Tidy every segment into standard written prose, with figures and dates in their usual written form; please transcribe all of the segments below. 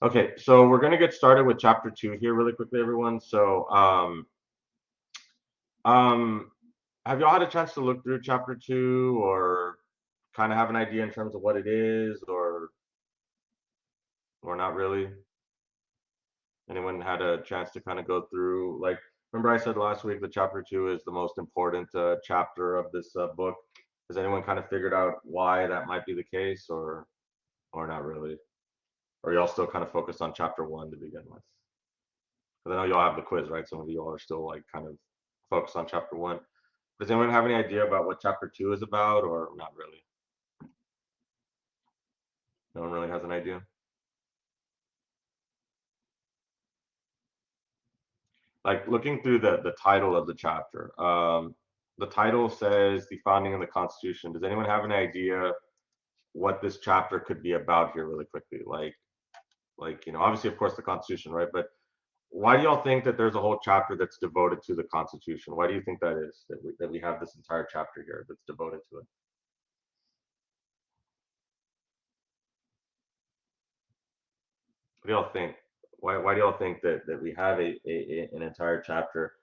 Okay, so we're gonna get started with chapter two here really quickly, everyone. Um, have y'all had a chance to look through chapter two, or kind of have an idea in terms of what it is, or not really? Anyone had a chance to kind of go through? Like, remember I said last week that chapter two is the most important chapter of this book. Has anyone kind of figured out why that might be the case, or not really? Or y'all still kind of focused on chapter one to begin with? Because I know y'all have the quiz, right? Some of y'all are still like kind of focused on chapter one. Does anyone have any idea about what chapter two is about, or not really? No one really has an idea. Like looking through the title of the chapter, the title says the founding of the Constitution. Does anyone have an idea what this chapter could be about here, really quickly? Like obviously, of course, the Constitution, right? But why do y'all think that there's a whole chapter that's devoted to the Constitution? Why do you think that is? That we have this entire chapter here that's devoted to it? What do y'all think? Why do y'all think that we have an entire chapter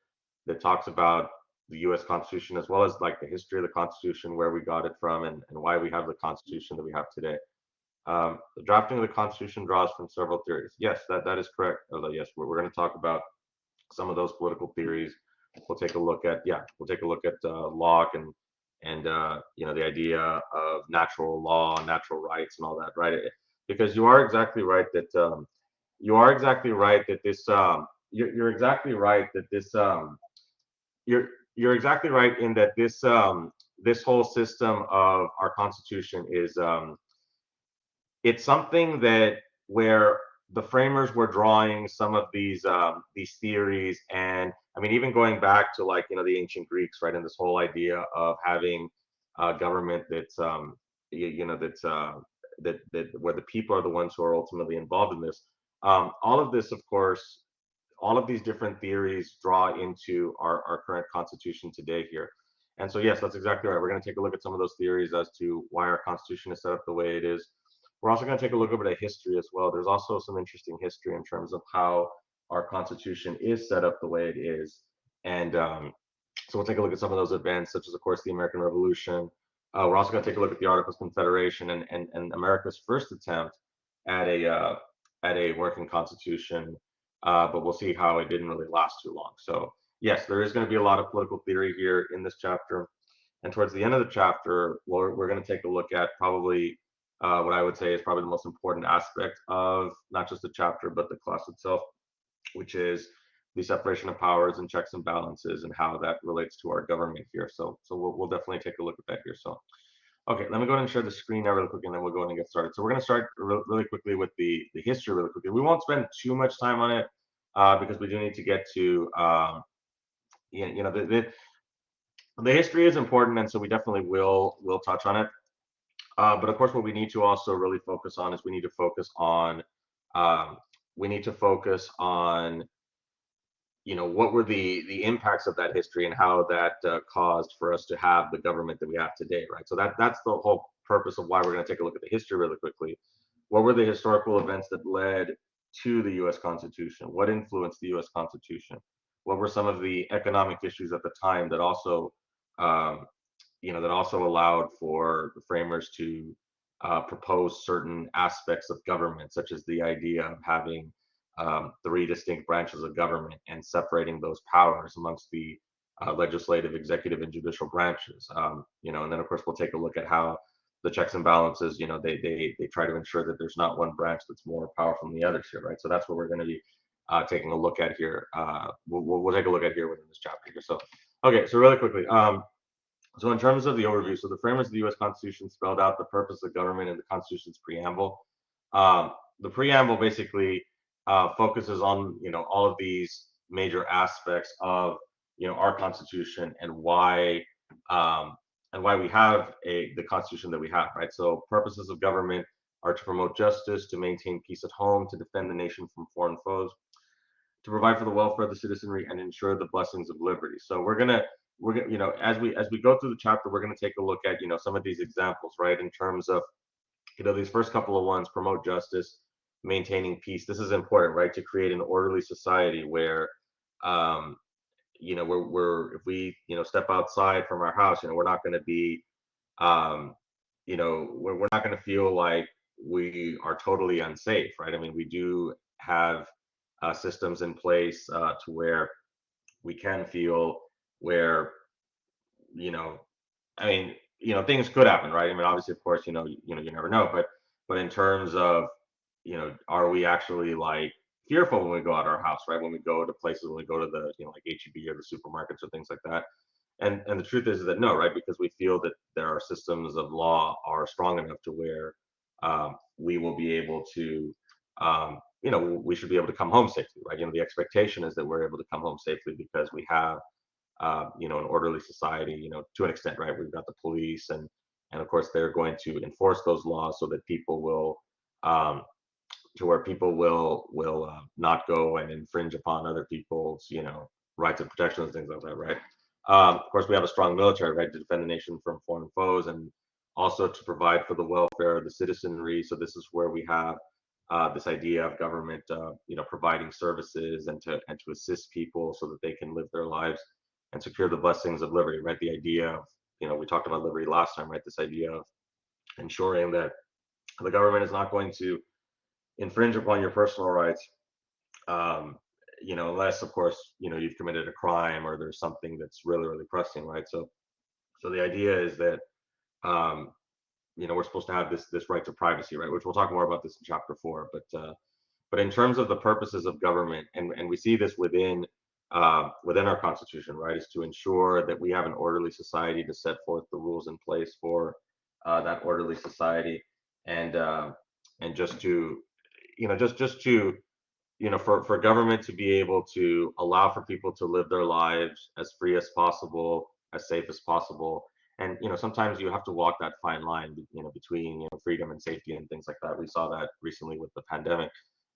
that talks about the U.S. Constitution as well as like the history of the Constitution, where we got it from, and why we have the Constitution that we have today? The drafting of the Constitution draws from several theories. Yes, that is correct. Although yes, we're going to talk about some of those political theories. We'll take a look at Locke and the idea of natural law, natural rights, and all that, right? Because you are exactly right that you're exactly right that you're exactly right in that this whole system of our Constitution is it's something that where the framers were drawing some of these theories, and I mean even going back to like the ancient Greeks, right, and this whole idea of having a government that's that's that where the people are the ones who are ultimately involved in this. All of this, of course, all of these different theories draw into our current constitution today here. And so, yes, that's exactly right. We're going to take a look at some of those theories as to why our constitution is set up the way it is. We're also going to take a look over at history as well. There's also some interesting history in terms of how our constitution is set up the way it is. And so we'll take a look at some of those events, such as, of course, the American Revolution. We're also going to take a look at the Articles of Confederation and America's first attempt at a working constitution, but we'll see how it didn't really last too long. So yes, there is going to be a lot of political theory here in this chapter. And towards the end of the chapter, we're going to take a look at probably what I would say is probably the most important aspect of not just the chapter, but the class itself, which is the separation of powers and checks and balances and how that relates to our government here. So we'll definitely take a look at that here. So okay, let me go ahead and share the screen now really quickly, and then we'll go ahead and get started. So we're going to start really quickly with the history really quickly. We won't spend too much time on it because we do need to get to the history is important, and so we definitely will touch on it. But of course, what we need to also really focus on is um, we need to focus on what were the impacts of that history and how that caused for us to have the government that we have today, right? So that's the whole purpose of why we're going to take a look at the history really quickly. What were the historical events that led to the U.S. Constitution? What influenced the U.S. Constitution? What were some of the economic issues at the time that also um, that also allowed for the framers to propose certain aspects of government, such as the idea of having three distinct branches of government and separating those powers amongst the legislative, executive, and judicial branches. And then of course we'll take a look at how the checks and balances, they try to ensure that there's not one branch that's more powerful than the others here, right? So that's what we're going to be taking a look at here. We'll take a look at here within this chapter here. So, okay, so really quickly, so in terms of the overview, so the framers of the U.S. Constitution spelled out the purpose of government in the Constitution's preamble. The preamble basically focuses on all of these major aspects of our Constitution um, and why we have the Constitution that we have, right? So purposes of government are to promote justice, to maintain peace at home, to defend the nation from foreign foes, to provide for the welfare of the citizenry, and ensure the blessings of liberty. So we're gonna as we go through the chapter, we're gonna take a look at some of these examples, right? In terms of these first couple of ones: promote justice, maintaining peace. This is important, right? To create an orderly society where, um, we're if we step outside from our house, we're not going to be, um, we're not going to feel like we are totally unsafe, right? I mean, we do have systems in place to where we can feel where, you know, I mean, things could happen, right? I mean, obviously, of course, you never know, but in terms of, are we actually like fearful when we go out our house, right? When we go to places, when we go to the, like HEB or the supermarkets or things like that. And the truth is that no, right? Because we feel that there are systems of law are strong enough to where we will be able to, we should be able to come home safely, right? The expectation is that we're able to come home safely because we have an orderly society, to an extent, right? We've got the police, and of course they're going to enforce those laws so that people will, um, to where people will not go and infringe upon other people's, rights and protections, things like that, right? Of course, we have a strong military, right, to defend the nation from foreign foes, and also to provide for the welfare of the citizenry. So this is where we have this idea of government, providing services and to assist people so that they can live their lives and secure the blessings of liberty, right? The idea of, we talked about liberty last time, right? This idea of ensuring that the government is not going to infringe upon your personal rights, um, unless, of course, you've committed a crime or there's something that's really, really pressing, right? So the idea is that, um, we're supposed to have this right to privacy, right? Which we'll talk more about this in chapter 4. But in terms of the purposes of government, and we see this within our Constitution, right, is to ensure that we have an orderly society, to set forth the rules in place for that orderly society, and just to, just to, for government to be able to allow for people to live their lives as free as possible, as safe as possible. And sometimes you have to walk that fine line, between freedom and safety and things like that. We saw that recently with the pandemic.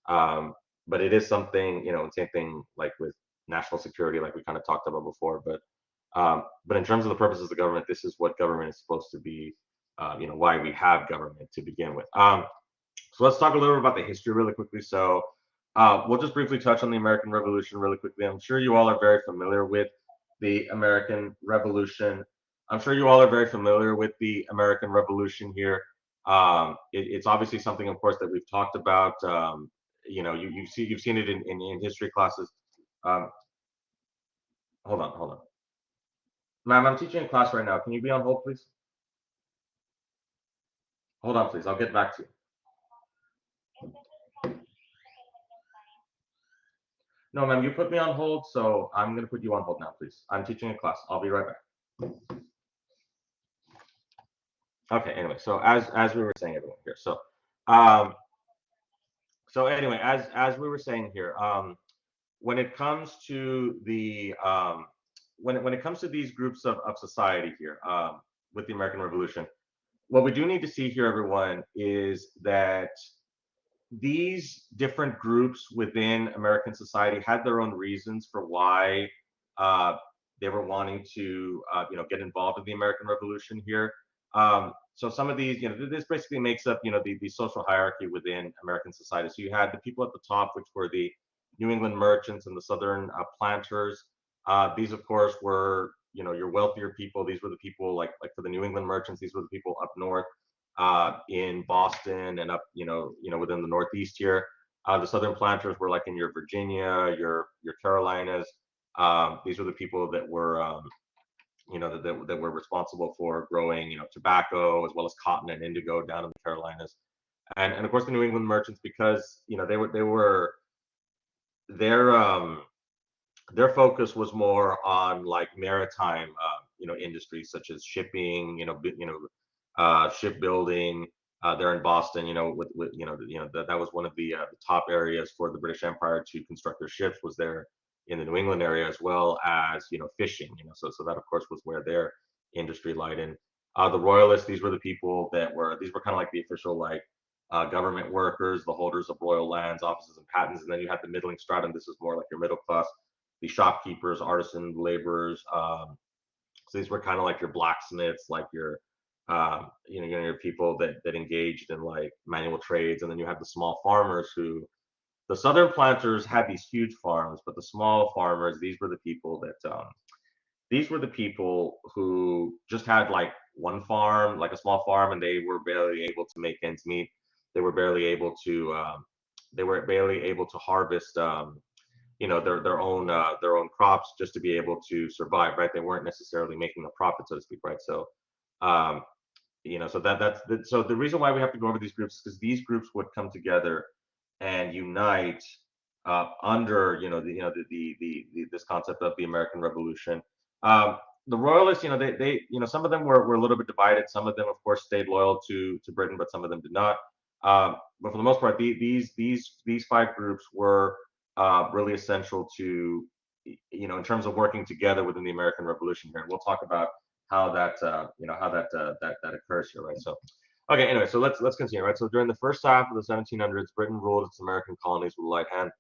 Um, but it is something, same thing like with national security, like we kind of talked about before. But in terms of the purposes of government, this is what government is supposed to be. Why we have government to begin with. So let's talk a little bit about the history really quickly. So we'll just briefly touch on the American Revolution really quickly. I'm sure you all are very familiar with the American Revolution. I'm sure you all are very familiar with the American Revolution here. It's obviously something, of course, that we've talked about. You've seen it in history classes. Um, hold on, ma'am. I'm teaching a class right now. Can you be on hold, please? Hold on, please. I'll get back to you. No, ma'am, you put me on hold, so I'm gonna put you on hold now, please. I'm teaching a class. I'll be right back. Okay. Anyway, so as we were saying, everyone here. Um, so anyway, as we were saying here, when it comes to the when it comes to these groups of society here, with the American Revolution, what we do need to see here, everyone, is that these different groups within American society had their own reasons for why uh, they were wanting to, get involved in the American Revolution here. So some of these, this basically makes up, the social hierarchy within American society. So you had the people at the top, which were the New England merchants and the Southern planters. These, of course, were, your wealthier people. These were the people like for the New England merchants. These were the people up north in Boston and up, within the Northeast here. The Southern planters were like in your Virginia, your Carolinas. These were the people that were, that were responsible for growing, tobacco as well as cotton and indigo down in the Carolinas. And of course the New England merchants, because they were their their focus was more on like maritime, industries such as shipping, shipbuilding. There in Boston, that was one of the top areas for the British Empire to construct their ships, was there in the New England area, as well as fishing. So that of course was where their industry lied in. The Royalists, these were kind of like the official like government workers, the holders of royal lands, offices, and patents. And then you had the middling stratum. This is more like your middle class, the shopkeepers, artisan laborers. So these were kind of like your blacksmiths, like your your people that engaged in like manual trades, and then you have the small farmers who the southern planters had these huge farms, but the small farmers, these were the people who just had like one farm, like a small farm, and they were barely able to make ends meet. They were barely able to harvest their own crops just to be able to survive, right? They weren't necessarily making a profit, so to speak, right? So um, so the reason why we have to go over these groups is because these groups would come together and unite under this concept of the American Revolution. Um, the Royalists, they some of them were a little bit divided. Some of them, of course, stayed loyal to Britain, but some of them did not. But for the most part, these five groups were really essential to in terms of working together within the American Revolution here. And we'll talk about how that occurs here, right? So, okay, anyway, so let's continue, right? So during the first half of the 1700s, Britain ruled its American colonies with a light hand.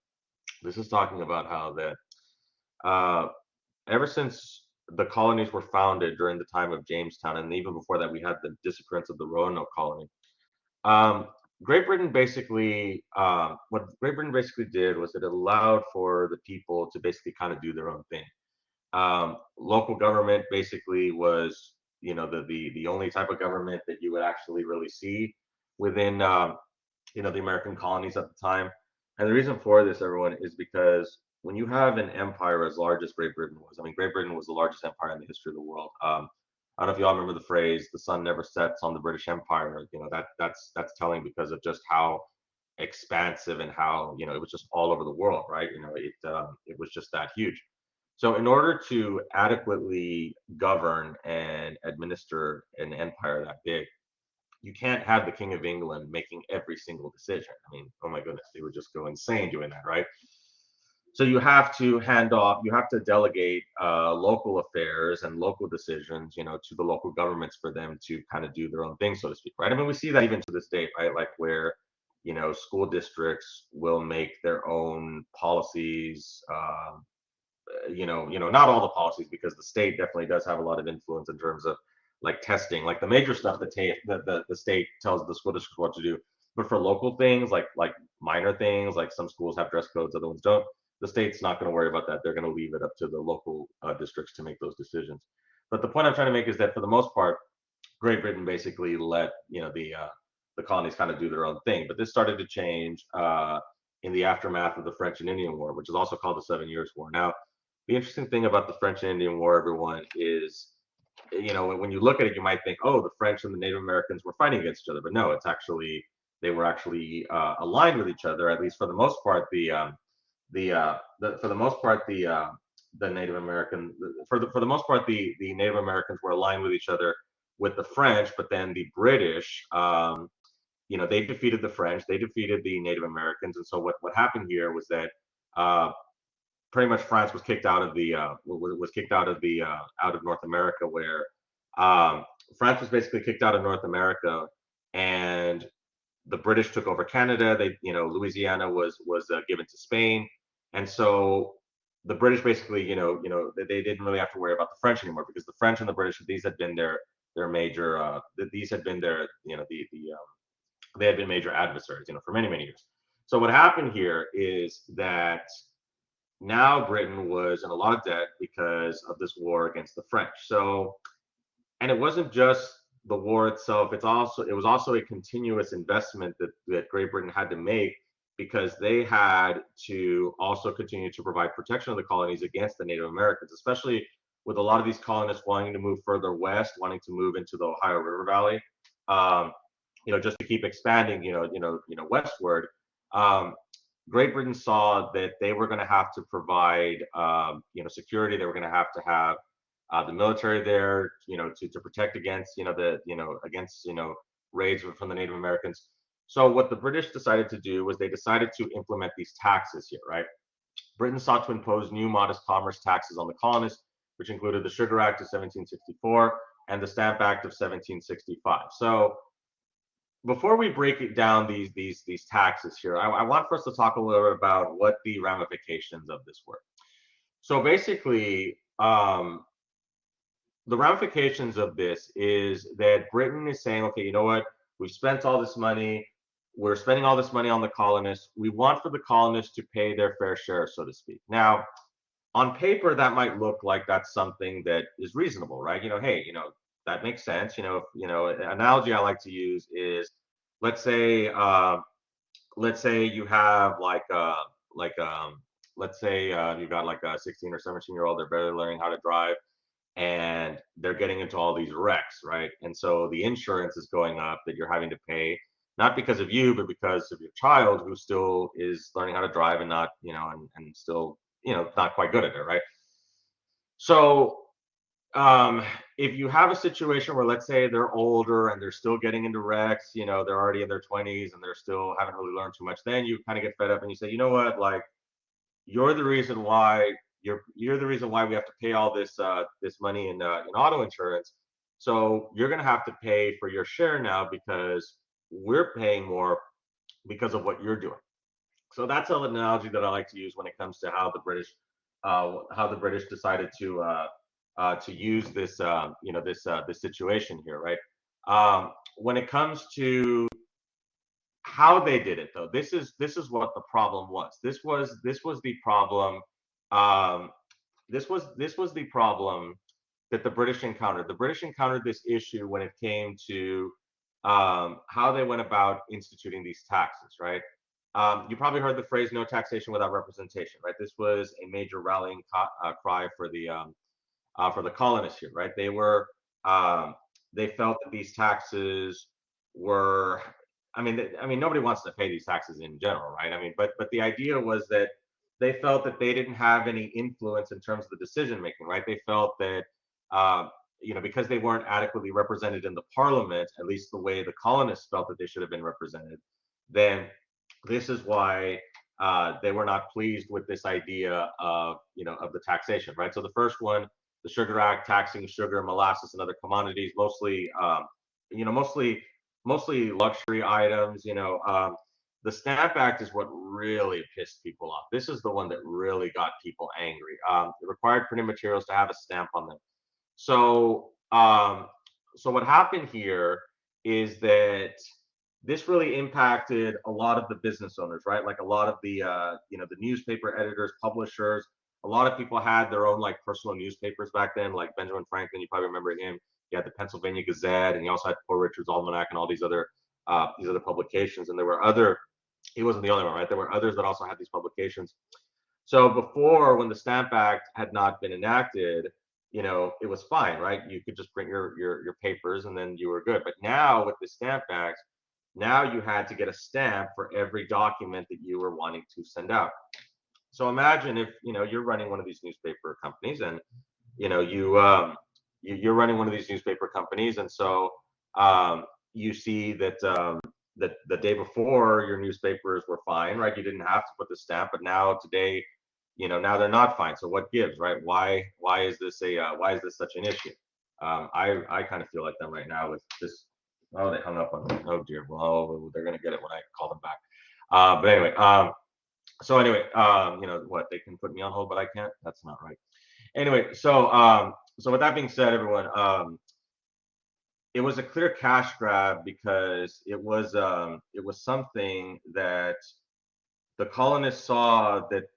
This is talking about how that uh, ever since the colonies were founded during the time of Jamestown, and even before that, we had the disappearance of the Roanoke colony. Um, what Great Britain basically did was it allowed for the people to basically kind of do their own thing. Local government basically was, the only type of government that you would actually really see within, the American colonies at the time. And the reason for this, everyone, is because when you have an empire as large as Great Britain was, I mean, Great Britain was the largest empire in the history of the world. I don't know if you all remember the phrase "the sun never sets on the British Empire." That's telling because of just how expansive and how it was just all over the world, right? It was just that huge. So, in order to adequately govern and administer an empire that big, you can't have the King of England making every single decision. I mean, oh my goodness, they would just go insane doing that, right? So you have to hand off, you have to delegate local affairs and local decisions, to the local governments for them to kind of do their own thing, so to speak, right? I mean, we see that even to this day, right? Like where, school districts will make their own policies, not all the policies because the state definitely does have a lot of influence in terms of like testing, like the major stuff that the state tells the school districts what to do. But for local things, like minor things, like some schools have dress codes, other ones don't. The state's not going to worry about that. They're going to leave it up to the local districts to make those decisions. But the point I'm trying to make is that for the most part, Great Britain basically let the colonies kind of do their own thing. But this started to change in the aftermath of the French and Indian War, which is also called the Seven Years' War. Now, the interesting thing about the French and Indian War, everyone, is when you look at it, you might think, oh, the French and the Native Americans were fighting against each other, but no, they were actually aligned with each other, at least for the most part. For the most part, the Native American for the most part, the Native Americans were aligned with each other with the French, but then the British, they defeated the French, they defeated the Native Americans, and so what happened here was that pretty much France was kicked out of out of North America, where France was basically kicked out of North America, and the British took over Canada. Louisiana was given to Spain, and so the British basically, they didn't really have to worry about the French anymore because the French and the British, these had been their major, these had been their, they had been major adversaries, for many many years. So what happened here is that now Britain was in a lot of debt because of this war against the French. So, and it wasn't just the war itself, it was also a continuous investment that Great Britain had to make because they had to also continue to provide protection of the colonies against the Native Americans, especially with a lot of these colonists wanting to move further west, wanting to move into the Ohio River Valley, just to keep expanding, westward. Um, Great Britain saw that they were going to have to provide, security. They were going to have the military there, to protect against, raids from the Native Americans. So what the British decided to do was they decided to implement these taxes here, right? Britain sought to impose new modest commerce taxes on the colonists, which included the Sugar Act of 1764 and the Stamp Act of 1765. So before we break it down, these taxes here, I want for us to talk a little bit about what the ramifications of this were. So basically, the ramifications of this is that Britain is saying, okay, you know what? We've spent all this money. We're spending all this money on the colonists. We want for the colonists to pay their fair share, so to speak. Now, on paper, that might look like that's something that is reasonable, right? Hey, that makes sense. An analogy I like to use is, let's say, let's say you have like let's say you got like a 16 or 17-year-old, they're barely learning how to drive, and they're getting into all these wrecks, right? And so the insurance is going up that you're having to pay, not because of you, but because of your child who still is learning how to drive and not, and still, not quite good at it, right? So um, if you have a situation where, let's say, they're older and they're still getting into wrecks, they're already in their 20s and they're still haven't really learned too much, then you kind of get fed up and you say, you know what, like, you're the reason why you're the reason why we have to pay all this money in auto insurance. So you're going to have to pay for your share now because we're paying more because of what you're doing. So that's an analogy that I like to use when it comes to how the British decided to use this this situation here, right? When it comes to how they did it, though, this is what the problem was. This was the problem. Um, this was the problem that the British encountered. The British encountered this issue when it came to how they went about instituting these taxes, right? You probably heard the phrase "no taxation without representation," right? This was a major rallying cry for the colonists here, right? Um, they felt that these taxes were, I mean, nobody wants to pay these taxes in general, right? I mean, but the idea was that they felt that they didn't have any influence in terms of the decision making, right? They felt that, um, because they weren't adequately represented in the parliament, at least the way the colonists felt that they should have been represented, then this is why they were not pleased with this idea of the taxation, right? So the first one, the Sugar Act, taxing sugar, molasses, and other commodities, you know, mostly mostly luxury items. The Stamp Act is what really pissed people off. This is the one that really got people angry. It required printed materials to have a stamp on them. So, so what happened here is that this really impacted a lot of the business owners, right? Like a lot of the newspaper editors, publishers. A lot of people had their own like personal newspapers back then, like Benjamin Franklin. You probably remember him. He had the Pennsylvania Gazette, and he also had Poor Richard's Almanac and all these other publications. And there were other. He wasn't the only one, right? There were others that also had these publications. So before, when the Stamp Act had not been enacted, it was fine, right? You could just print your papers and then you were good. But now with the Stamp Act, now you had to get a stamp for every document that you were wanting to send out. So imagine if you're running one of these newspaper companies, and you know you're running one of these newspaper companies, and so you see that the day before your newspapers were fine, right? You didn't have to put the stamp, but now today, now they're not fine. So what gives, right? Why is this such an issue? I kind of feel like that right now with this. Oh, they hung up on me. Oh dear. Well, they're gonna get it when I call them back. But anyway, so anyway, what, they can put me on hold, but I can't. That's not right. Anyway, so with that being said, everyone, it was a clear cash grab because it was something that the colonists saw that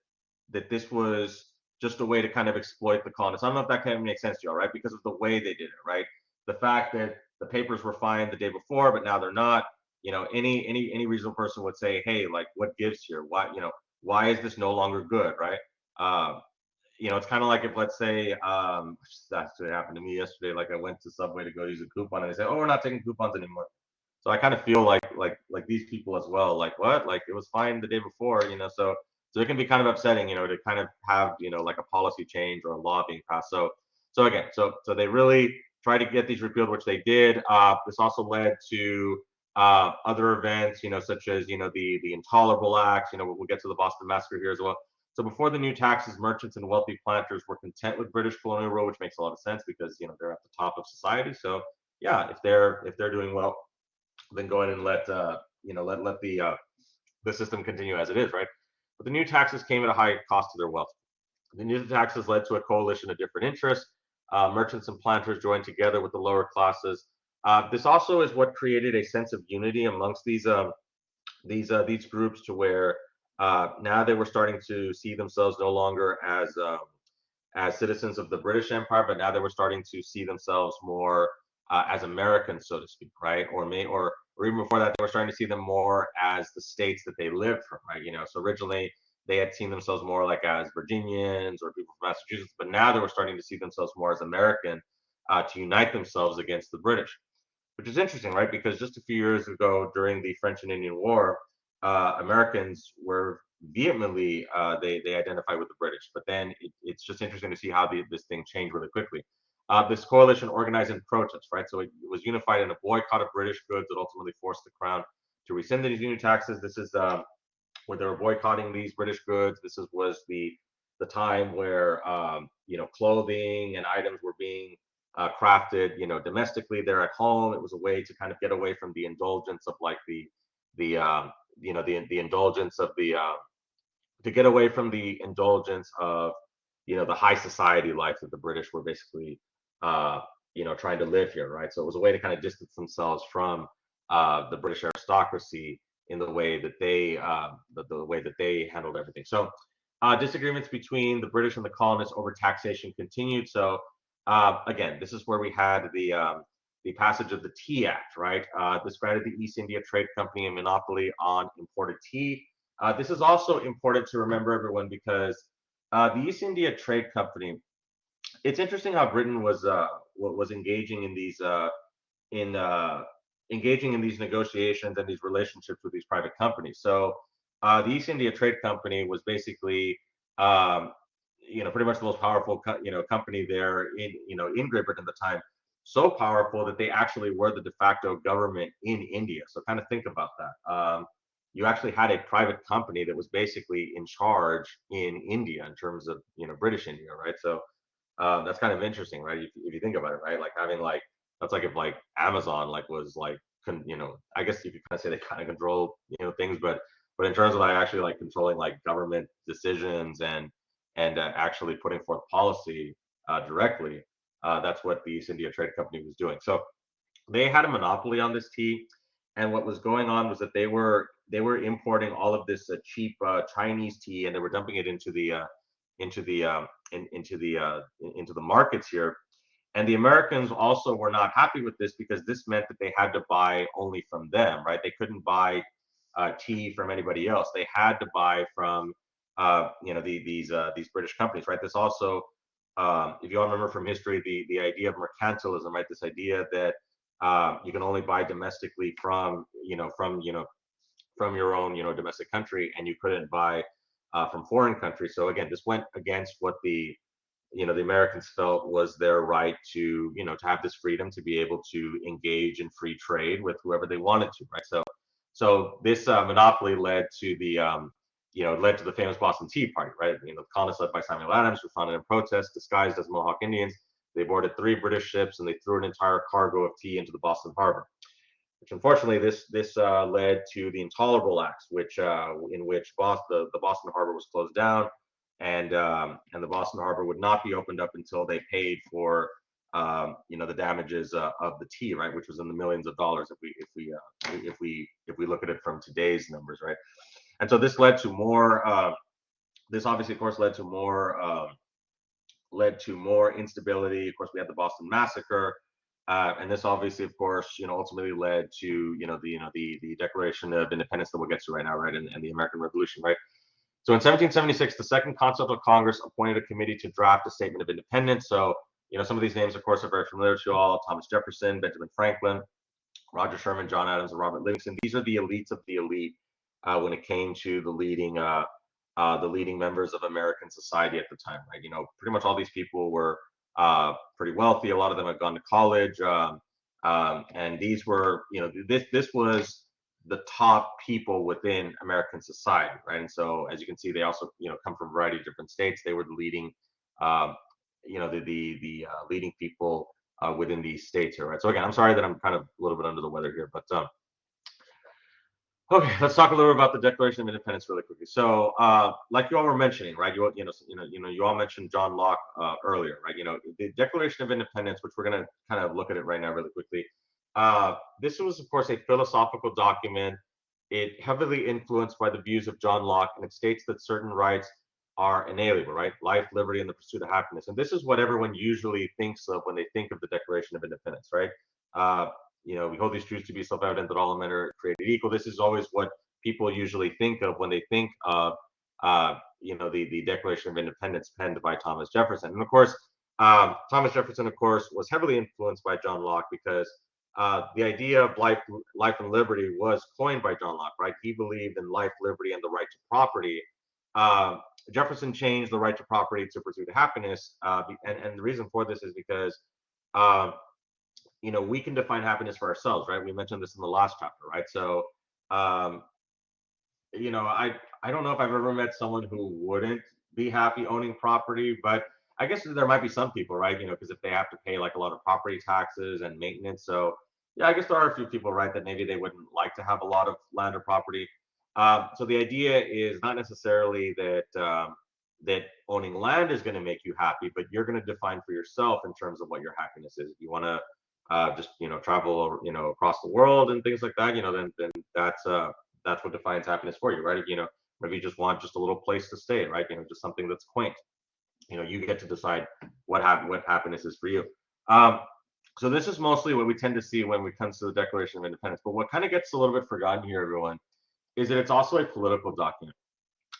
this was just a way to kind of exploit the colonists. I don't know if that kind of makes sense to you, all right? Because of the way they did it, right? The fact that the papers were fine the day before, but now they're not. Any reasonable person would say, hey, like, what gives here? Why is this no longer good, right? Uh, it's kind of like if, let's say, that's what happened to me yesterday. Like I went to Subway to go use a coupon, and they said, "Oh, we're not taking coupons anymore." So I kind of feel like these people as well. Like what? Like it was fine the day before, So it can be kind of upsetting, to kind of have like a policy change or a law being passed. So again, so they really tried to get these repealed, which they did. This also led to other events, such as the Intolerable Acts. We'll get to the Boston Massacre here as well. So before the new taxes, merchants and wealthy planters were content with British colonial rule, which makes a lot of sense because they're at the top of society. So yeah, if they're doing well, then go ahead and let the system continue as it is, right? But the new taxes came at a high cost to their wealth. The new taxes led to a coalition of different interests. Merchants and planters joined together with the lower classes. This also is what created a sense of unity amongst these groups, to where now they were starting to see themselves no longer as citizens of the British Empire, but now they were starting to see themselves more as Americans, so to speak, right? Or even before that, they were starting to see them more as the states that they lived from, right? So originally they had seen themselves more like as Virginians or people from Massachusetts, but now they were starting to see themselves more as American, to unite themselves against the British, which is interesting, right? Because just a few years ago, during the French and Indian War, Americans were vehemently they identified with the British. But then it's just interesting to see how this thing changed really quickly. This coalition organized in protest, right? So it was unified in a boycott of British goods that ultimately forced the crown to rescind these new taxes. This is where they were boycotting these British goods. Was the time where clothing and items were being crafted, domestically there at home. It was a way to kind of get away from the indulgence of like the indulgence of the to get away from the indulgence of the high society life that the British were basically trying to live here, right? So it was a way to kind of distance themselves from the British aristocracy in the way that the way that they handled everything. So disagreements between the British and the colonists over taxation continued. So again, this is where we had the passage of the Tea Act, right? This granted the East India Trade Company a monopoly on imported tea. This is also important to remember, everyone, because the East India Trade Company. It's interesting how Britain was engaging in in uh, these negotiations and these relationships with these private companies. So the East India Trade Company was basically, um, pretty much the most powerful, company there in Great Britain at the time. So powerful that they actually were the de facto government in India. So kind of think about that. You actually had a private company that was basically in charge in India in terms of British India, right? So that's kind of interesting, right? If you think about it, right? Like having like that's like if like Amazon like was like I guess you could kind of say they kind of control things, but in terms of like actually like controlling like government decisions and actually putting forth policy directly, that's what the East India Trade Company was doing. So they had a monopoly on this tea, and what was going on was that they were importing all of this cheap Chinese tea, and they were dumping it into the into the markets here. And the Americans also were not happy with this because this meant that they had to buy only from them, right? They couldn't buy tea from anybody else. They had to buy from these British companies, right? This also, if you all remember from history, the idea of mercantilism, right? This idea that you can only buy domestically from your own domestic country, and you couldn't buy from foreign countries. So again, this went against what the Americans felt was their right to have this freedom to be able to engage in free trade with whoever they wanted to, right? So this monopoly led to the famous Boston Tea Party, right? The colonists led by Samuel Adams were founded in protest, disguised as Mohawk Indians. They boarded 3 British ships and they threw an entire cargo of tea into the Boston Harbor. Which unfortunately this led to the Intolerable Acts, in which the Boston Harbor was closed down, and the Boston Harbor would not be opened up until they paid for the damages of the tea, right, which was in the millions of dollars if we look at it from today's numbers, right. And so this led to more. This obviously, of course, led to more instability. Of course, we had the Boston Massacre, and this obviously, of course, ultimately led to the Declaration of Independence that we'll get to right now, right, and the American Revolution, right. So in 1776, the Second Continental Congress appointed a committee to draft a statement of independence. So some of these names, of course, are very familiar to you all: Thomas Jefferson, Benjamin Franklin, Roger Sherman, John Adams, and Robert Livingston. These are the elites of the elite when it came to the leading members of American society at the time, right? Pretty much all these people were pretty wealthy. A lot of them had gone to college, and these were, this was the top people within American society, right? And so, as you can see, they also, come from a variety of different states. They were the leading, leading people within these states here, right? So again, I'm sorry that I'm kind of a little bit under the weather here, but Okay, let's talk a little bit about the Declaration of Independence really quickly. So, like you all were mentioning, right? You all mentioned John Locke earlier, right? The Declaration of Independence, which we're going to kind of look at it right now really quickly. This was, of course, a philosophical document. It heavily influenced by the views of John Locke, and it states that certain rights are inalienable, right? Life, liberty, and the pursuit of happiness. And this is what everyone usually thinks of when they think of the Declaration of Independence, right? Uh, we hold these truths to be self-evident that all men are created equal. This is always what people usually think of when they think of, the Declaration of Independence penned by Thomas Jefferson. And of course, Thomas Jefferson, of course, was heavily influenced by John Locke because the idea of life and liberty was coined by John Locke, right? He believed in life, liberty, and the right to property. Uh, Jefferson changed the right to property to pursuit of happiness, and the reason for this is because uh, we can define happiness for ourselves, right? We mentioned this in the last chapter, right? So, um, I don't know if I've ever met someone who wouldn't be happy owning property, but I guess there might be some people, right? Because if they have to pay like a lot of property taxes and maintenance, so yeah, I guess there are a few people, right, that maybe they wouldn't like to have a lot of land or property. So the idea is not necessarily that owning land is going to make you happy, but you're going to define for yourself in terms of what your happiness is. If you want to just travel across the world and things like that, then that's what defines happiness for you, right? If, maybe you just want just a little place to stay, right? Just something that's quaint. You get to decide what happiness is for you. Um, so this is mostly what we tend to see when it comes to the Declaration of Independence. But what kind of gets a little bit forgotten here, everyone, is that it's also a political document.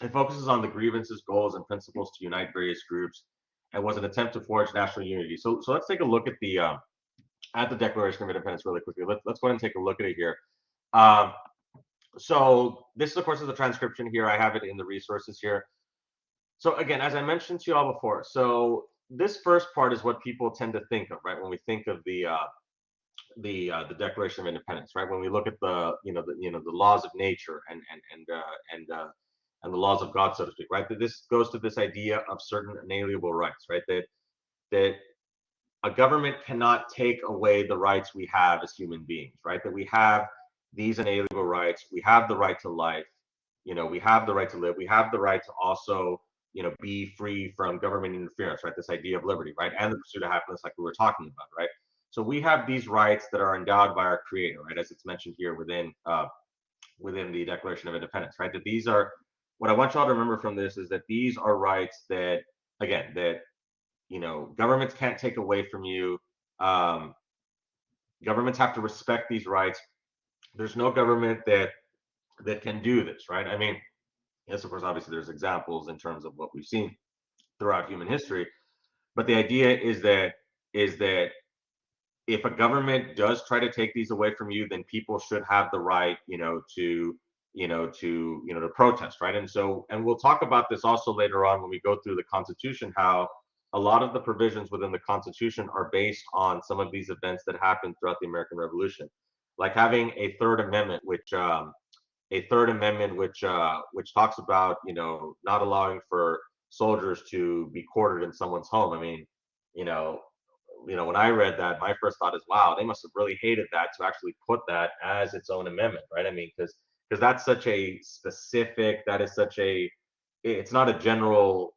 It focuses on the grievances, goals, and principles to unite various groups, and was an attempt to forge national unity. So let's take a look at the Declaration of Independence really quickly. Let's go ahead and take a look at it here. Um, so this, of course, is a transcription here. I have it in the resources here. So again, as I mentioned to you all before, so this first part is what people tend to think of, right? When we think of the Declaration of Independence, right? When we look at the laws of nature and the laws of God, so to speak, right? That this goes to this idea of certain inalienable rights, right? That a government cannot take away the rights we have as human beings, right? That we have these inalienable rights. We have the right to life. We have the right to live. We have the right to also, be free from government interference, right? This idea of liberty, right? And the pursuit of happiness, like we were talking about, right? So we have these rights that are endowed by our Creator, right? As it's mentioned here within the Declaration of Independence, right? That these are what I want y'all to remember from this is that these are rights that, again, that governments can't take away from you. Um, Governments have to respect these rights. There's no government that can do this, right? I mean, yes, of course, obviously there's examples in terms of what we've seen throughout human history, but the idea is that if a government does try to take these away from you, then people should have the right, to protest, right? And we'll talk about this also later on when we go through the Constitution, how a lot of the provisions within the Constitution are based on some of these events that happened throughout the American Revolution, like having a Third Amendment, which talks about not allowing for soldiers to be quartered in someone's home. I mean, you know, when I read that, my first thought is, wow, they must have really hated that to actually put that as its own amendment, right? I mean, because that's such a specific, that is such a, it's not a general.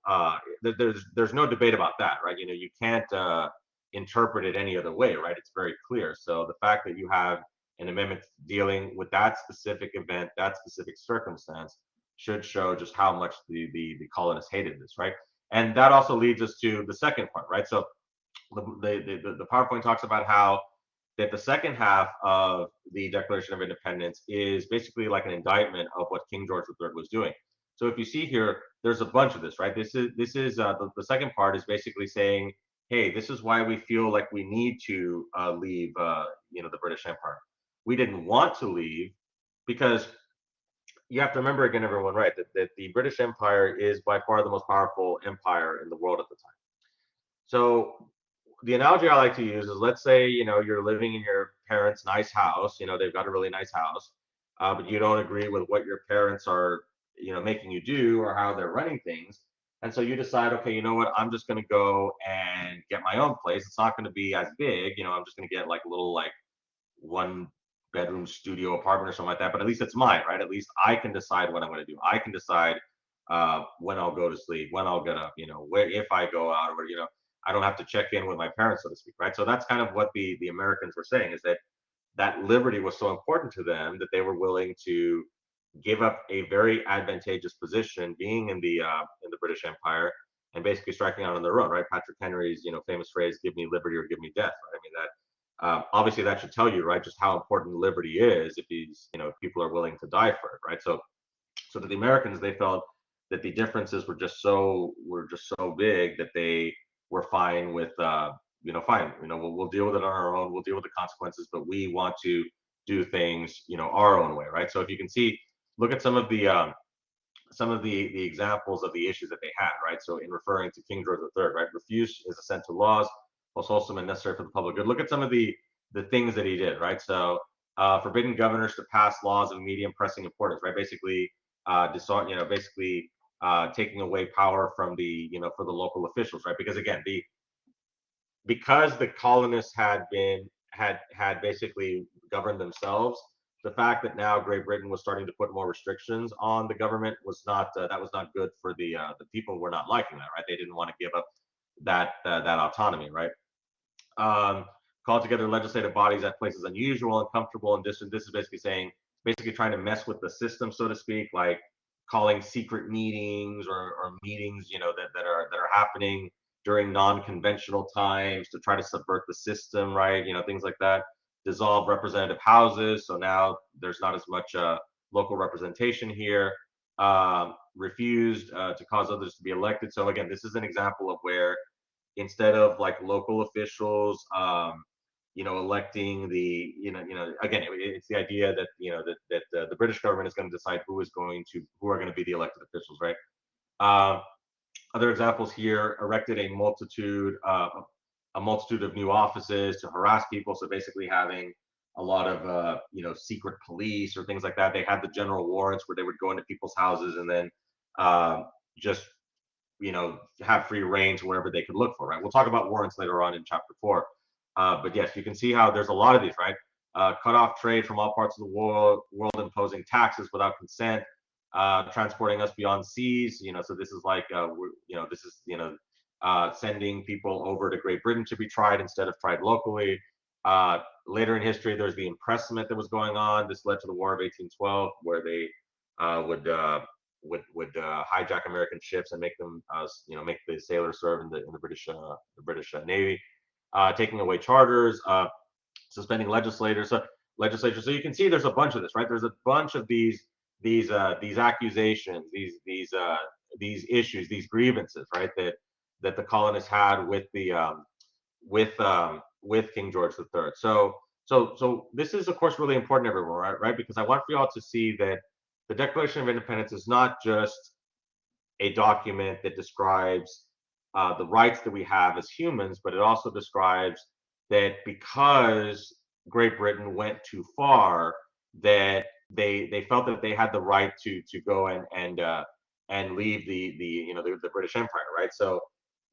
There's no debate about that, right? You can't interpret it any other way, right? It's very clear. So the fact that you have an amendment dealing with that specific event, that specific circumstance, should show just how much the colonists hated this, right? And that also leads us to the second part, right? So the PowerPoint talks about how that the second half of the Declaration of Independence is basically like an indictment of what King George III was doing. So if you see here, there's a bunch of this, right? The second part is basically saying, hey, this is why we feel like we need to leave, the British Empire. We didn't want to leave because you have to remember again, everyone, right, that the British Empire is by far the most powerful empire in the world at the time. So the analogy I like to use is, let's say you're living in your parents' nice house. They've got a really nice house, but you don't agree with what your parents are making you do or how they're running things, and so you decide, okay, you know what, I'm just going to go and get my own place. It's not going to be as big. I'm just going to get like a little like one bedroom studio apartment or something like that, but at least it's mine, right? At least I can decide what I'm going to do. I can decide when I'll go to sleep, when I'll get up, where if I go out, or I don't have to check in with my parents, so to speak, right? So that's kind of what the Americans were saying, is that liberty was so important to them that they were willing to give up a very advantageous position, being in the British Empire, and basically striking out on their own, right? Patrick Henry's famous phrase, "Give me liberty or give me death," right? I mean that obviously that should tell you, right, just how important liberty is if people are willing to die for it, right? So to the Americans, they felt that the differences were just so big that they were fine with fine, we'll deal with it on our own, we'll deal with the consequences, but we want to do things our own way, right? So if you can see, look at some of the examples of the issues that they had, right? So in referring to King George III, right, refuse his assent to laws most wholesome and necessary for the public good. Look at some of the things that he did, right? So forbidding governors to pass laws of medium pressing importance, right? Basically, basically taking away power from for the local officials, right? Because again, because the colonists had basically governed themselves, the fact that now Great Britain was starting to put more restrictions on the government was not that was not good for the people. Were not liking that, right? They didn't want to give up that autonomy, right? um, Call together legislative bodies at places unusual, uncomfortable, and distant. This is basically saying, basically trying to mess with the system, so to speak, like calling secret meetings, or meetings, that are happening during non-conventional times to try to subvert the system, right? Things like that. Dissolve representative houses, so now there's not as much local representation here. Refused to cause others to be elected. So again, this is an example of where, instead of like local officials, electing again, it's the idea that the British government is going to decide who are going to be the elected officials, right? Um, Other examples here: erected a multitude of new offices to harass people. So basically, having a lot of secret police or things like that. They had the general warrants where they would go into people's houses and then just have free reign to wherever they could look for, right? We'll talk about warrants later on in chapter 4. But yes, you can see how there's a lot of these, right? Cut off trade from all parts of the world, imposing taxes without consent, transporting us beyond seas. So this is like, sending people over to Great Britain to be tried instead of tried locally. Later in history, there's the impressment that was going on. This led to the War of 1812, where they would hijack American ships and make them, make the sailors serve in the British Navy, taking away charters, suspending legislatures. So you can see there's a bunch of this, right? There's a bunch of these accusations, these issues, these grievances, right? That the colonists had with King George III. So this is of course really important, everyone, right? Because I want for y'all to see that the Declaration of Independence is not just a document that describes the rights that we have as humans, but it also describes that because Great Britain went too far, that they felt that they had the right to go and leave the British Empire, right? So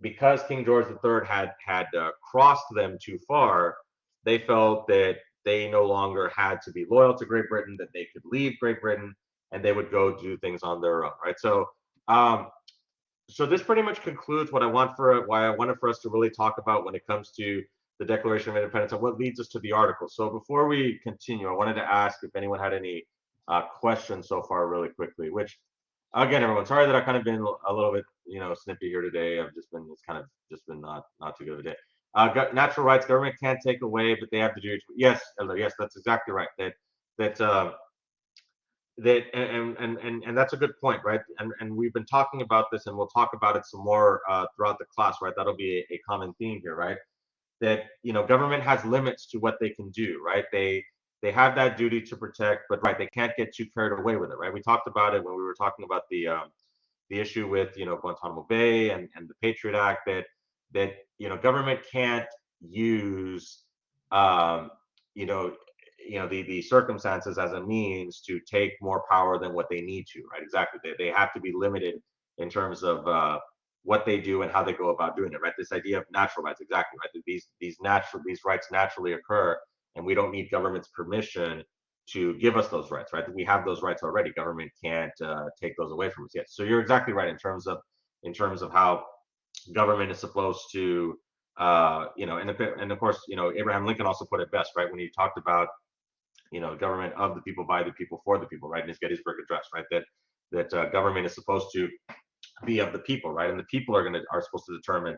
because King George III had crossed them too far, they felt that they no longer had to be loyal to Great Britain, that they could leave Great Britain and they would go do things on their own, right? So this pretty much concludes why I wanted for us to really talk about when it comes to the Declaration of Independence and what leads us to the article. So before we continue, I wanted to ask if anyone had any questions so far, really quickly. Which, again, everyone, sorry that I've kind of been a little bit snippy here today. It's kind of just been not too good of a day. Natural rights, government can't take away, but they have the duty to. Yes, Elder, yes, that's exactly right. That and that's a good point, right? And we've been talking about this, and we'll talk about it some more throughout the class, right? That'll be a common theme here, right? That government has limits to what they can do, right? They have that duty to protect, but right, they can't get too carried away with it, right? We talked about it when we were talking about the issue with Guantanamo Bay and the Patriot Act, that government can't use um, you know the circumstances as a means to take more power than what they need to, right? Exactly. They have to be limited in terms of what they do and how they go about doing it, right? This idea of natural rights, exactly, right? These rights naturally occur and we don't need government's permission to give us those rights, right? We have those rights already. Government can't take those away from us yet. So you're exactly right in terms of how government is supposed to, and of course, Abraham Lincoln also put it best, right, when he talked about, government of the people, by the people, for the people, right, in his Gettysburg Address, right, that government is supposed to be of the people, right, and the people are supposed to determine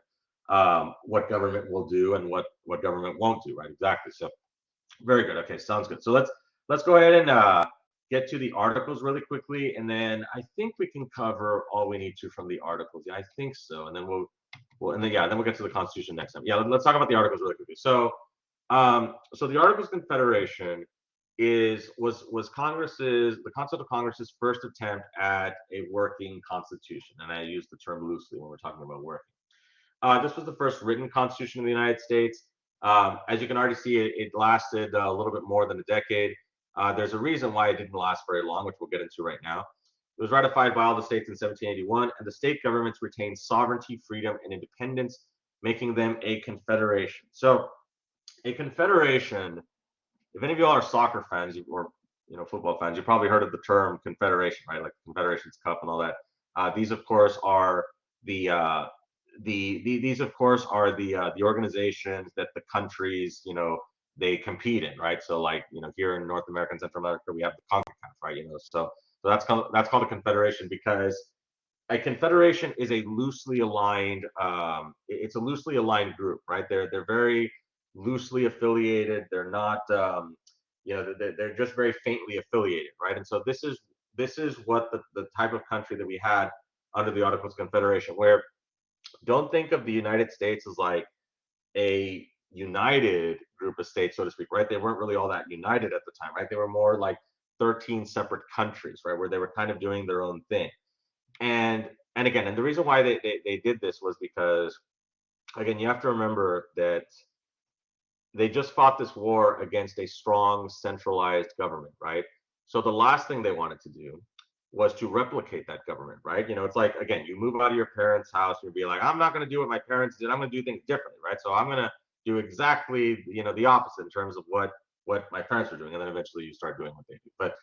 what government will do and what government won't do, right, exactly. So very good. Okay, sounds good. So let's go ahead and get to the articles really quickly, and then I think we can cover all we need to from the articles. Yeah, I think so, and then then we'll get to the Constitution next time. Yeah, let's talk about the articles really quickly. So the Articles of Confederation was Congress's the concept of Congress's first attempt at a working constitution, and I use the term loosely when we're talking about working. This was the first written constitution of the United States. As you can already see, it lasted a little bit more than a decade. There's a reason why it didn't last very long, which we'll get into right now. It was ratified by all the states in 1781, and the state governments retained sovereignty, freedom, and independence, making them a confederation. So, a confederation, if any of y'all are soccer fans or football fans, you probably heard of the term confederation, right? Like Confederations Cup and all that. These, of course, are these of course are the organizations that the countries they compete in, right? So like here in North America and Central America we have the CONCACAF, right? So that's called a confederation because a confederation is a loosely aligned it's a loosely aligned group, right? They're very loosely affiliated. They're not they're just very faintly affiliated, right? And so this is what the type of country that we had under the Articles of Confederation, where don't think of the United States as like a united group of states, so to speak, right? They weren't really all that united at the time, right? They were more like 13 separate countries, right? Where they were kind of doing their own thing. And again, and the reason why they did this was because, again, you have to remember that they just fought this war against a strong centralized government, right? So the last thing they wanted to do was to replicate that government, right? It's like, again, you move out of your parents' house, you'd be like, I'm not going to do what my parents did. I'm going to do things differently, right? So I'm going to do exactly, the opposite in terms of what my parents were doing, and then eventually you start doing what they do. But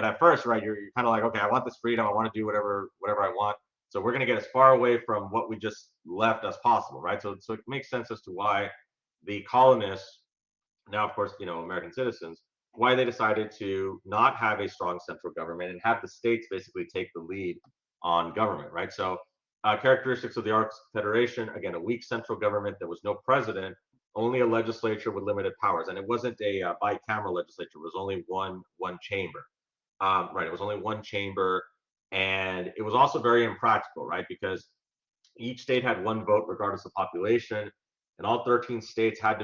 at first, right, you're kind of like, okay, I want this freedom. I want to do whatever I want. So we're going to get as far away from what we just left as possible, right? So it makes sense as to why the colonists, now of course, American citizens, why they decided to not have a strong central government and have the states basically take the lead on government, right? So characteristics of the Articles of Confederation, again, a weak central government. There was no president, only a legislature with limited powers, and it wasn't a bicameral legislature. It was only one chamber, right? It was only one chamber, and it was also very impractical, right? Because each state had one vote regardless of population, and all 13 states had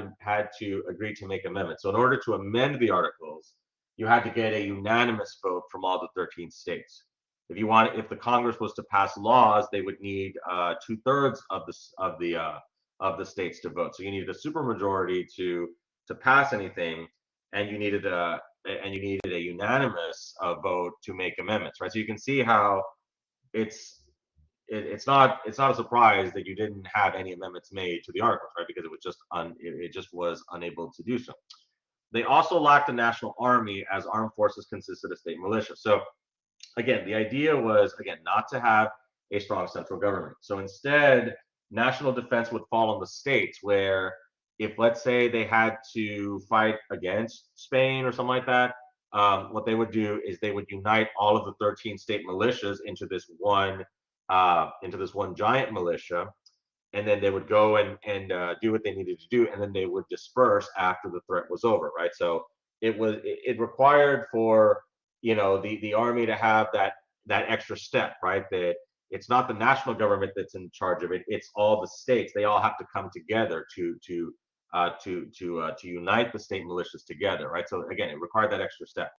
to agree to make amendments. So in order to amend the articles, you had to get a unanimous vote from all the 13 states. If the Congress was to pass laws, they would need 2/3 of the states to vote. So you needed a supermajority to pass anything, and you needed a unanimous vote to make amendments, right? So you can see how it's not a surprise that you didn't have any amendments made to the articles, right? Because it just was unable to do so. They also lacked a national army, as armed forces consisted of state militia. So again, the idea was, again, not to have a strong central government. So instead, national defense would fall on the states, where if, let's say, they had to fight against Spain or something like that, what they would do is they would unite all of the 13 state militias into this one giant militia, and then they would go and do what they needed to do, and then they would disperse after the threat was over, right? So it required for the army to have that extra step, right? That it's not the national government that's in charge of it; it's all the states. They all have to come together to unite the state militias together, right? So again, it required that extra step.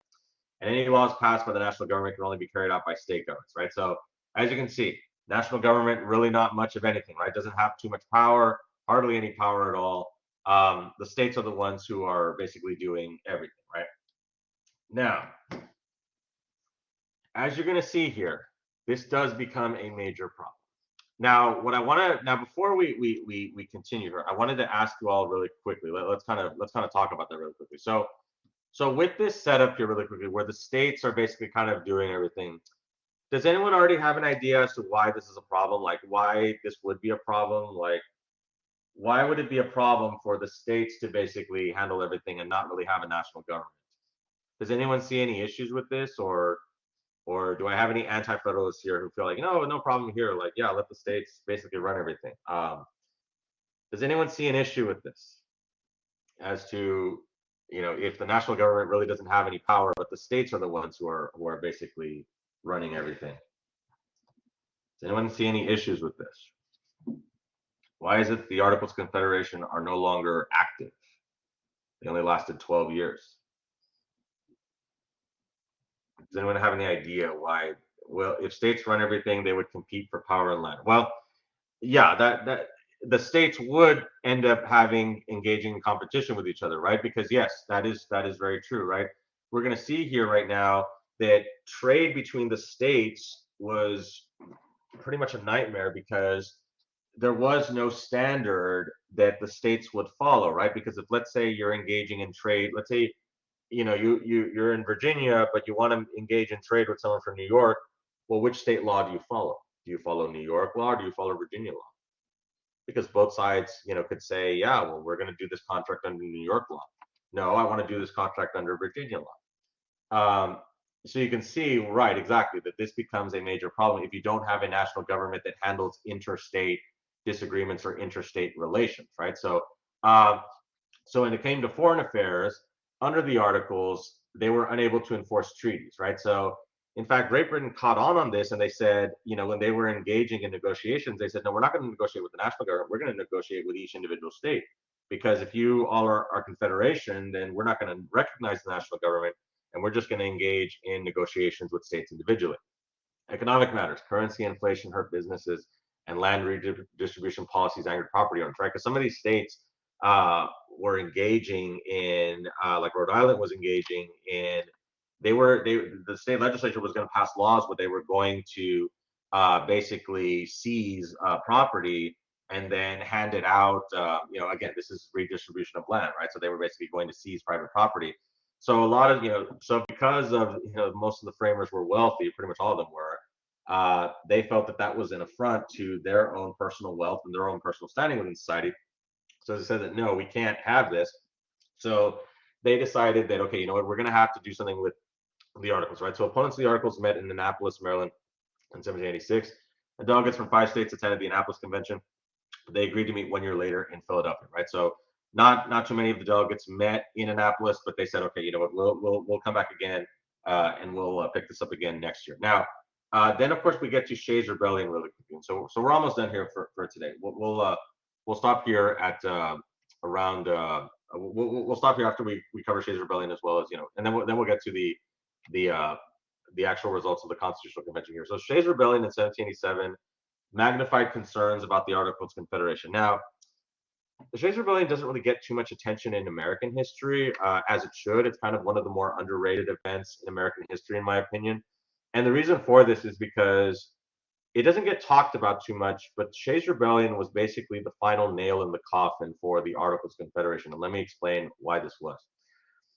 And any laws passed by the national government can only be carried out by state governments, right? So as you can see, national government really not much of anything, right? Doesn't have too much power, hardly any power at all. The states are the ones who are basically doing everything, right? Now, as you're going to see here, this does become a major problem. Now, what I want to now before we continue here, I wanted to ask you all really quickly. Let's kind of talk about that really quickly. So with this setup here really quickly, where the states are basically kind of doing everything, does anyone already have an idea as to why this is a problem? Like why this would be a problem? Like why would it be a problem for the states to basically handle everything and not really have a national government? Does anyone see any issues with this, or do I have any anti-federalists here who feel like no, no problem here? Like yeah, let the states basically run everything. Does anyone see an issue with this as to if the national government really doesn't have any power, but the states are the ones who are basically running everything? Does anyone see any issues with this? Why is it the Articles of Confederation are no longer active? They only lasted 12 years. Does anyone have any idea why? Well, if states run everything, they would compete for power and land. Well, yeah, that the states would end up having engaging in competition with each other, right? Because yes, that is very true, right? We're going to see here right now that trade between the states was pretty much a nightmare because there was no standard that the states would follow, right? Because if let's say you're engaging in trade, let's say you're in Virginia, but you want to engage in trade with someone from New York, well, which state law do you follow? Do you follow New York law or do you follow Virginia law? Because both sides, could say, yeah, well, we're going to do this contract under New York law. No, I want to do this contract under Virginia law. So you can see, right, exactly, that this becomes a major problem if you don't have a national government that handles interstate disagreements or interstate relations, right? Um, so when it came to foreign affairs, under the Articles, they were unable to enforce treaties, right? So in fact, Great Britain caught on this, and they said, when they were engaging in negotiations, they said, no, we're not going to negotiate with the national government. We're going to negotiate with each individual state, because if you all are confederation, then we're not going to recognize the national government, and we're just going to engage in negotiations with states individually. Economic matters, currency inflation hurt businesses, and land redistribution policies angered property owners, right? Because some of these states were engaging in, like Rhode Island was engaging in, the state legislature was going to pass laws where they were going to basically seize property and then hand it out. Again, this is redistribution of land, right? So they were basically going to seize private property. So a lot of, so because of, most of the framers were wealthy, pretty much all of them were, they felt that that was an affront to their own personal wealth and their own personal standing within society. So they said that no, we can't have this. So they decided that, okay, you know what, we're going to have to do something with the Articles, right? So opponents of the Articles met in Annapolis, Maryland in 1786. And delegates from 5 states attended the Annapolis Convention. They agreed to meet 1 year later in Philadelphia, right? So not too many of the delegates met in Annapolis, but they said, okay, you know what, we'll come back again, and we'll pick this up again next year. Now, then of course we get to Shays' Rebellion really quickly. And so we're almost done here for today. We'll stop here at around. We'll stop here after we cover Shays' Rebellion, as well as, and then we'll get to the uh, the actual results of the Constitutional Convention here. So Shays' Rebellion in 1787 magnified concerns about the Articles of Confederation. Now, the Shays' Rebellion doesn't really get too much attention in American history, as it should. It's kind of one of the more underrated events in American history, in my opinion. And the reason for this is because it doesn't get talked about too much, but Shays' Rebellion was basically the final nail in the coffin for the Articles of Confederation. And let me explain why this was.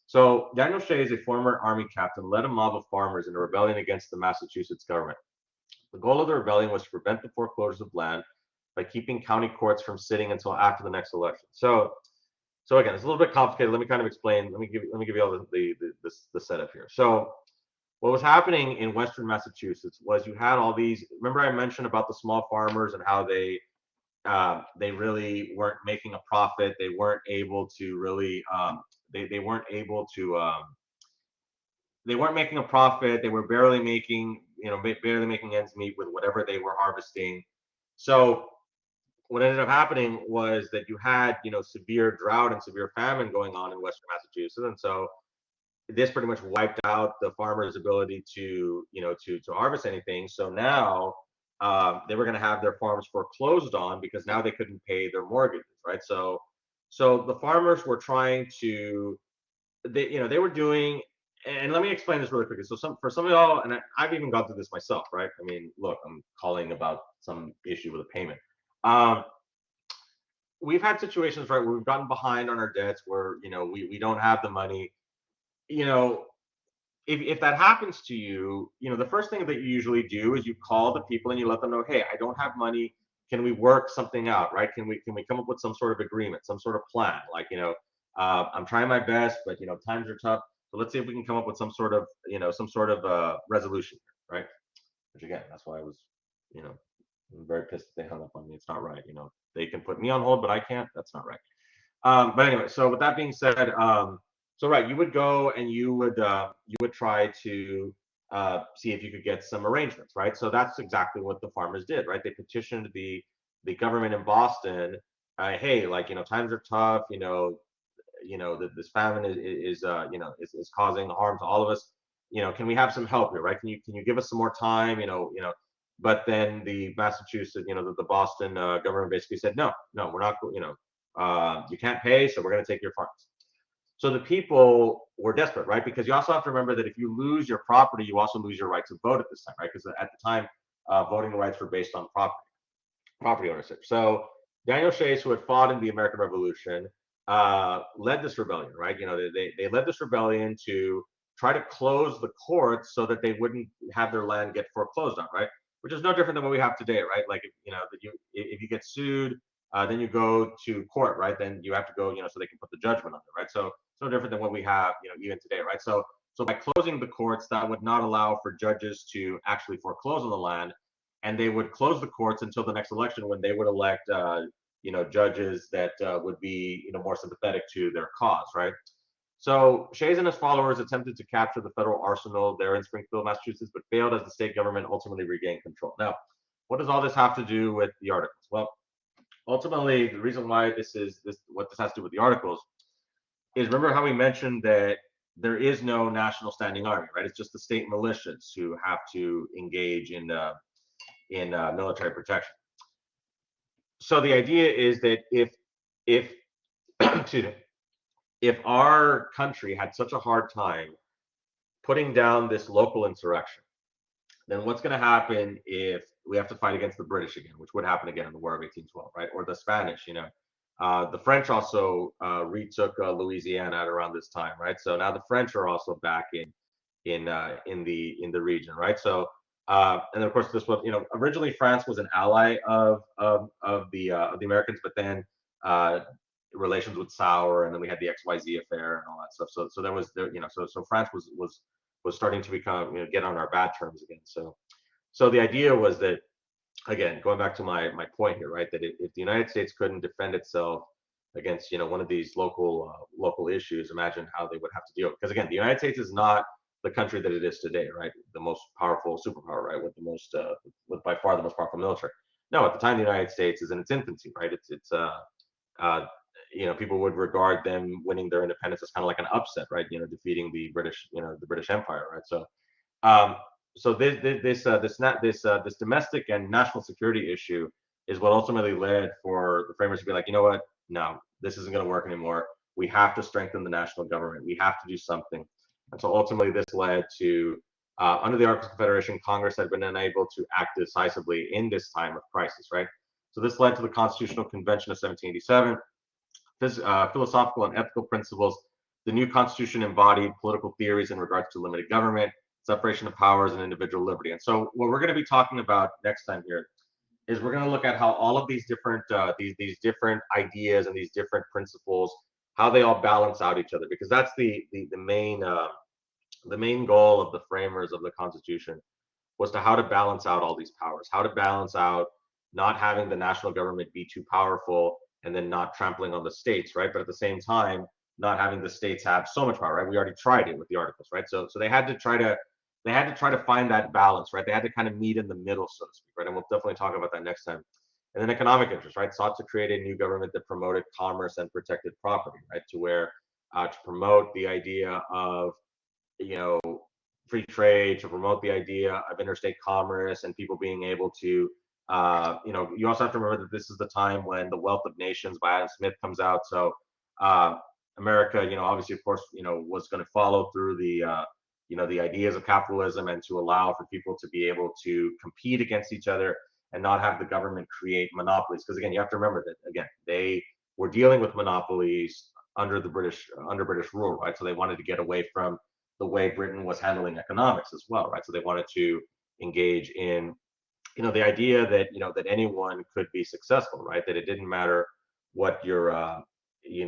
So Daniel Shays, a former Army captain, led a mob of farmers in a rebellion against the Massachusetts government. The goal of the rebellion was to prevent the foreclosures of land by keeping county courts from sitting until after the next election. So again, it's a little bit complicated. Let me kind of explain. Let me give you all the setup here. So what was happening in Western Massachusetts was you had all these. Remember, I mentioned about the small farmers and how they really weren't making a profit. They weren't able to really they weren't able to they weren't making a profit. They were barely making ends meet with whatever they were harvesting. So what ended up happening was that you had, severe drought and severe famine going on in Western Massachusetts, and so this pretty much wiped out the farmers' ability to, to harvest anything. So now they were going to have their farms foreclosed on because now they couldn't pay their mortgages, right? So the farmers were trying to, they were doing and let me explain this really quickly. So for some of y'all, and I've even gone through this myself, right? I mean, look, I'm calling about some issue with a payment. Um, we've had situations, right, where we've gotten behind on our debts, where we don't have the money. You know, if that happens to you, the first thing that you usually do is you call the people and you let them know, hey, I don't have money. Can we work something out, right? Can we come up with some sort of agreement, some sort of plan? Like, I'm trying my best, but times are tough. So let's see if we can come up with some sort of resolution, right? Which again, that's why I'm very pissed that they hung up on me. It's not right. They can put me on hold, but I can't. That's not right. But anyway, so with that being said, so right, you would go and you would try to see if you could get some arrangements, right? So that's exactly what the farmers did, right? They petitioned the government in Boston, hey, like times are tough, that this famine is causing harm to all of us. Can we have some help here, right? Can you give us some more time, But then the Massachusetts, the Boston government basically said, no, no, we're not, you can't pay, so we're going to take your farms. So the people were desperate, right? Because you also have to remember that if you lose your property, you also lose your right to vote at this time, right? Because at the time, voting rights were based on property ownership. So Daniel Chase, who had fought in the American Revolution, led this rebellion, right? They led this rebellion to try to close the courts so that they wouldn't have their land get foreclosed on, right? Which is no different than what we have today, right? Like if you get sued, then you go to court, right? Then you have to go, so they can put the judgment on it, right? So it's no different than what we have, even today, right? So by closing the courts, that would not allow for judges to actually foreclose on the land, and they would close the courts until the next election when they would elect judges that would be more sympathetic to their cause, right? So Shays and his followers attempted to capture the federal arsenal there in Springfield, Massachusetts, but failed as the state government ultimately regained control. Now, what does all this have to do with the articles? Well, ultimately, the reason why what this has to do with the articles is, remember how we mentioned that there is no national standing army, right? It's just the state militias who have to engage in military protection. So the idea is that if excuse me, if our country had such a hard time putting down this local insurrection, then what's going to happen if we have to fight against the British again, which would happen again in the War of 1812, right? Or the Spanish, the French also retook Louisiana at around this time, right? So now the French are also back in the region, right? So and then of course this was, originally France was an ally of the Americans, but then uh, relations would sour, and then we had the XYZ affair and all that stuff. So there was there, so France was starting to become, get on our bad terms again. So the idea was that, again, going back to my point here, right, that if the United States couldn't defend itself against one of these local issues, imagine how they would have to deal. Because again, the United States is not the country that it is today, right? The most powerful superpower, right? With by far the most powerful military. No, at the time, the United States is in its infancy, right? Uh, people would regard them winning their independence as kind of like an upset, right? Defeating the British Empire, right? Um, so this domestic and national security issue is what ultimately led for the framers to be like, you know what? No, this isn't going to work anymore. We have to strengthen the national government. We have to do something. And so ultimately, this led to, under the Articles of Confederation, Congress had been unable to act decisively in this time of crisis, right? So this led to the Constitutional Convention of 1787. Philosophical and ethical principles. The new Constitution embodied political theories in regards to limited government, separation of powers, and individual liberty. And so, what we're going to be talking about next time here is we're going to look at how all of these different these different ideas and these different principles, how they all balance out each other, because that's the main goal of the framers of the Constitution, was to how to balance out all these powers, how to balance out not having the national government be too powerful and then not trampling on the states, right? But at the same time, not having the states have so much power, right? We already tried it with the Articles, right? So they had to try to find that balance, right? They had to kind of meet in the middle, so to speak, right? And we'll definitely talk about that next time. And then economic interest, right? Sought to create a new government that promoted commerce and protected property, right? To promote the idea of you know free trade, to promote the idea of interstate commerce and people being able to you also have to remember that this is the time when The Wealth of Nations by Adam Smith comes out. So America, obviously, of course, was going to follow through the ideas of capitalism and to allow for people to be able to compete against each other and not have the government create monopolies. Because again, you have to remember that again they were dealing with monopolies under British rule, right? So they wanted to get away from the way Britain was handling economics as well, right? So they wanted to engage in the idea that that anyone could be successful, right? That it didn't matter what your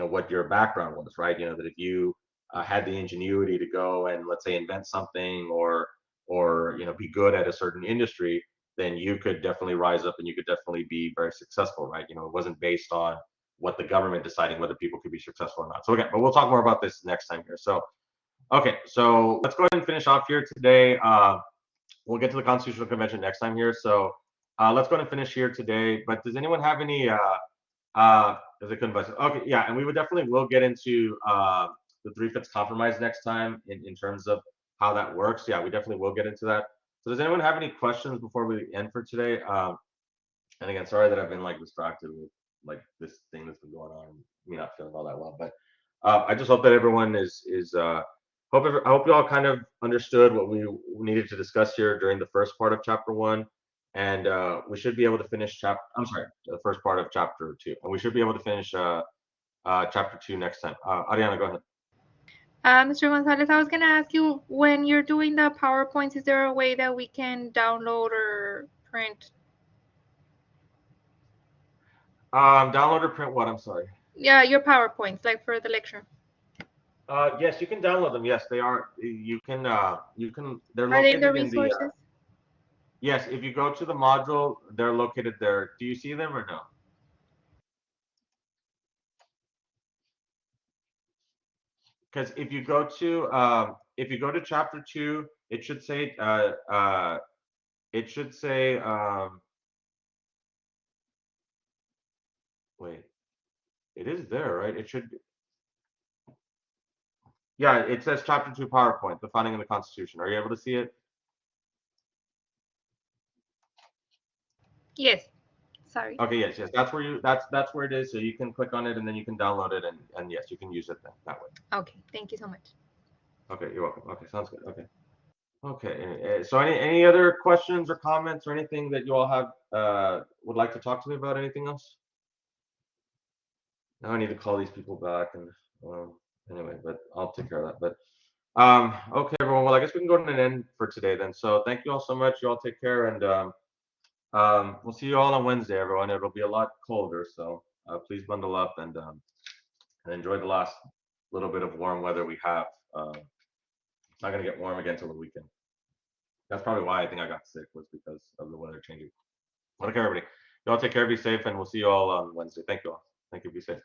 what your background was, right? That if you had the ingenuity to go and let's say invent something or be good at a certain industry, then you could definitely rise up and you could definitely be very successful, right? It wasn't based on what the government deciding whether people could be successful or not. So again, but we'll talk more about this next time here. So okay, so let's go ahead and finish off here today. We'll get to the Constitutional Convention next time here. So let's go ahead and finish here today. But does anyone have any? Is it couldn't Okay, yeah, and we would definitely will get into the three-fifths compromise next time in terms of how that works. Yeah, we definitely will get into that. So does anyone have any questions before we end for today? And again, sorry that I've been like distracted with like this thing that's been going on, me not feeling all that well. But I just hope that everyone I hope you all kind of understood what we needed to discuss here during the first part of chapter one, and we should be able to finish I'm sorry, the first part of chapter two, and we should be able to finish chapter two next time. Ariana, go ahead. Mr. Gonzalez, I was going to ask you, when you're doing the PowerPoints, is there a way that we can download or print? Download or print what? I'm sorry. Yeah, your PowerPoints, like for the lecture. Yes, you can download them. Yes, they are. You can. You can. They're Are they in the located in the. resources? Yes, if you go to the module, they're located there. Do you see them or no? Because if you go to chapter two, it should say wait, it is there, right? It should yeah, it says chapter two PowerPoint, the founding of the Constitution. Are you able to see it? Yes. Sorry. Okay, yes, yes. That's where it is. So you can click on it and then you can download it and yes, you can use it then that way. Okay. Thank you so much. Okay, you're welcome. Okay, sounds good. Okay. Okay. So any other questions or comments or anything that you all have would like to talk to me about? Anything else? Now I need to call these people back and anyway, but I'll take care of that. But okay, everyone. Well, I guess we can go to an end for today then. So thank you all so much. You all take care, and we'll see you all on Wednesday, everyone. It'll be a lot colder, so please bundle up and enjoy the last little bit of warm weather we have. It's not gonna get warm again till the weekend. That's probably why I think I got sick was because of the weather changing. Okay, everybody. You all take care, be safe, and we'll see you all on Wednesday. Thank you all. Thank you. Be safe.